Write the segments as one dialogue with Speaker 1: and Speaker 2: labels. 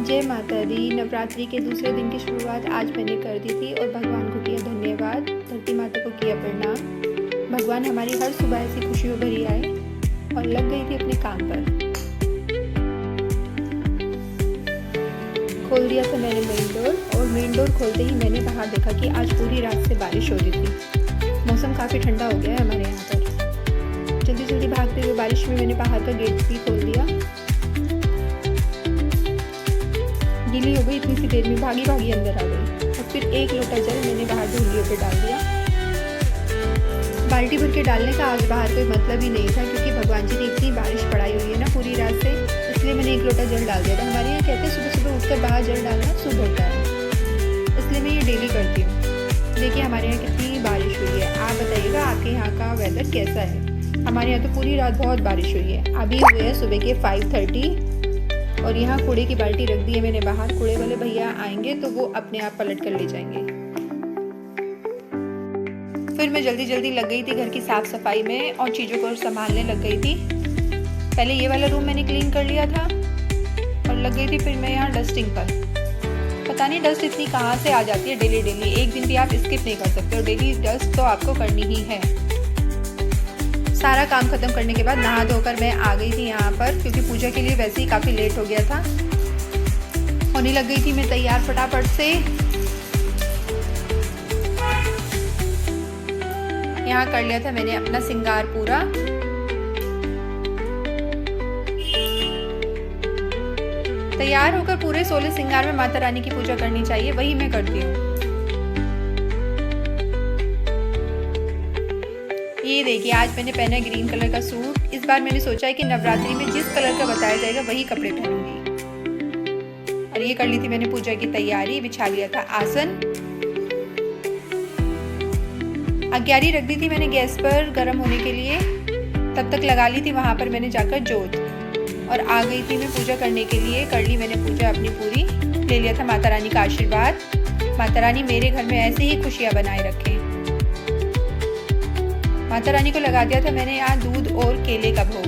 Speaker 1: जय माता दी। नवरात्रि के दूसरे दिन की शुरुआत आज मैंने कर दी थी और भगवान को किया धन्यवाद, धरती माता को किया प्रणाम। भगवान हमारी हर सुबह ऐसी खुशियों भरी आए और लग गई थी अपने काम पर। खोल दिया था मैंने मेन डोर और मेन डोर खोलते ही मैंने बाहर देखा कि आज पूरी रात से बारिश हो रही थी। मौसम काफ़ी ठंडा हो गया है हमारे यहाँ पर। जल्दी जल्दी भागते हुए बारिश में मैंने बाहर का गेट भी खोल दिया। गीली हो गई इतनी सी देर में, भागी भागी अंदर आ गई और फिर एक लोटा जल मैंने बाहर ढूंढियों पे डाल दिया। बाल्टी भर के डालने का आज बाहर कोई मतलब ही नहीं था, क्योंकि भगवान जी ने इतनी बारिश पड़ाई हुई है ना पूरी रात से, इसलिए मैंने एक लोटा जल डाल दिया था। हमारे यहाँ कहते हैं सुबह सुबह उठकर बाहर जल डालना शुभ होता है, इसलिए मैं ये डेली करती हूँ। देखिए हमारे यहाँ कितनी बारिश हुई है। आप बताइएगा आपके यहाँ का वेदर कैसा है। हमारे यहाँ तो पूरी रात बहुत बारिश हुई है। अभी हुए हैं सुबह के 5:30 और यहाँ कूड़े की बाल्टी रख दी है मैंने बाहर। कूड़े वाले भैया आएंगे तो वो अपने आप पलट कर ले जाएंगे। फिर मैं जल्दी जल्दी लग गई थी घर की साफ सफाई में और चीज़ों को संभालने लग गई थी। पहले ये वाला रूम मैंने क्लीन कर लिया था और लग गई थी फिर मैं यहाँ डस्टिंग पर। पता नहीं डस्ट इतनी कहाँ से आ जाती है डेली डेली, एक दिन भी आप स्किप नहीं कर सकते और डेली डस्ट तो आपको करनी ही है। सारा काम खत्म करने के बाद नहा धोकर मैं आ गई थी यहाँ पर, क्योंकि पूजा के लिए वैसे ही काफ़ी लेट हो गया था। होने लग गई थी मैं तैयार फटाफट से। यहाँ कर लिया था मैंने अपना श्रृंगार पूरा। तैयार होकर पूरे 16 श्रृंगार में माता रानी की पूजा करनी चाहिए, वही मैं करती हूँ। ये देखिए आज मैंने पहना है ग्रीन कलर का सूट। इस बार मैंने सोचा है कि नवरात्रि में जिस कलर का बताया जाएगा वही कपड़े पहनूंगी। और ये कर ली थी मैंने पूजा की तैयारी, बिछा लिया था आसन। अग्यारी रख दी थी मैंने गैस पर गर्म होने के लिए, तब तक लगा ली थी वहां पर मैंने जाकर जोत और आ गई थी मैं पूजा करने के लिए। कर ली मैंने पूजा अपनी पूरी, ले लिया था माता रानी का आशीर्वाद। माता रानी मेरे घर में ऐसे ही खुशियां बनाए रखें। माता रानी को लगा दिया था मैंने यहाँ दूध और केले का भोग।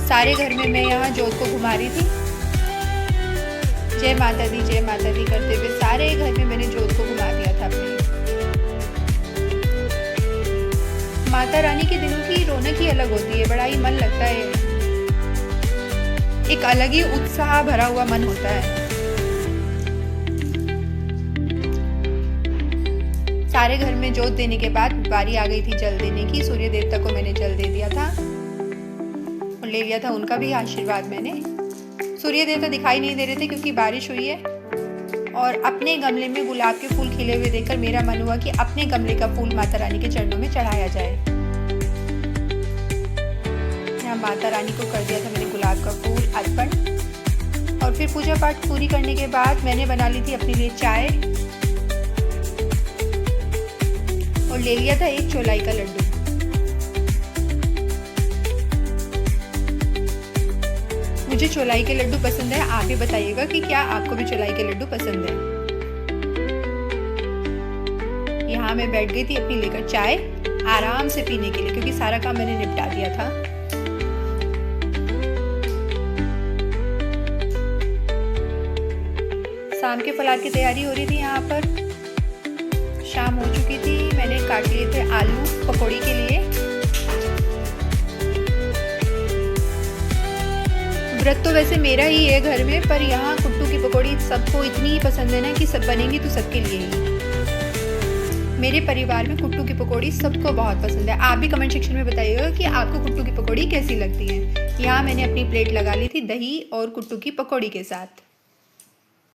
Speaker 1: सारे घर में मैं यहाँ जोत को घुमा रही थी। जय माता दी करते हुए सारे घर में मैंने जोत को घुमा दिया था अपने। माता रानी के दिनों की रौनक ही अलग होती है, बड़ा ही मन लगता है। एक अलग ही उत्साह भरा हुआ मन होता है। सारे घर में जोत देने के बाद बारी आ गई थी जल देने की। सूर्य देवता को मैंने जल दे दिया था और ले लिया था उनका भी आशीर्वाद मैंने। सूर्य देवता दिखाई नहीं दे रहे थे क्योंकि बारिश हुई है, और अपने गमले में गुलाब के फूल खिले हुए देखकर मेरा मन हुआ कि अपने गमले का फूल माता रानी के चरणों में चढ़ाया जाए। यहाँ माता रानी को कर दिया था मैंने गुलाब का फूल अर्पण। और फिर पूजा पाठ पूरी करने के बाद मैंने बना ली थी अपने लिए चाय और ले लिया था एक चौलाई का लड्डू। मुझे चौलाई के लड्डू पसंद है, आप भी बताइएगा कि क्या आपको भी चौलाई के लड्डू पसंद है। यहाँ मैं बैठ गई थी अपनी लेकर चाय आराम से पीने के लिए, क्योंकि सारा काम मैंने निपटा दिया था। शाम के फलार की तैयारी हो रही थी। यहाँ पर शाम हो चुकी थी। मैंने काट लिए थे आलू पकौड़ी के लिए। व्रत तो वैसे मेरा ही है घर में, पर यहाँ कुट्टू की पकौड़ी सबको इतनी पसंद है ना कि सब बनेंगी तो सबके लिए ही। मेरे परिवार में कुट्टू की पकौड़ी सबको बहुत पसंद है। आप भी कमेंट सेक्शन में बताइएगा कि आपको कुट्टू की पकौड़ी कैसी लगती है। यहाँ मैंने अपनी प्लेट लगा ली थी दही और कुट्टू की पकौड़ी के साथ।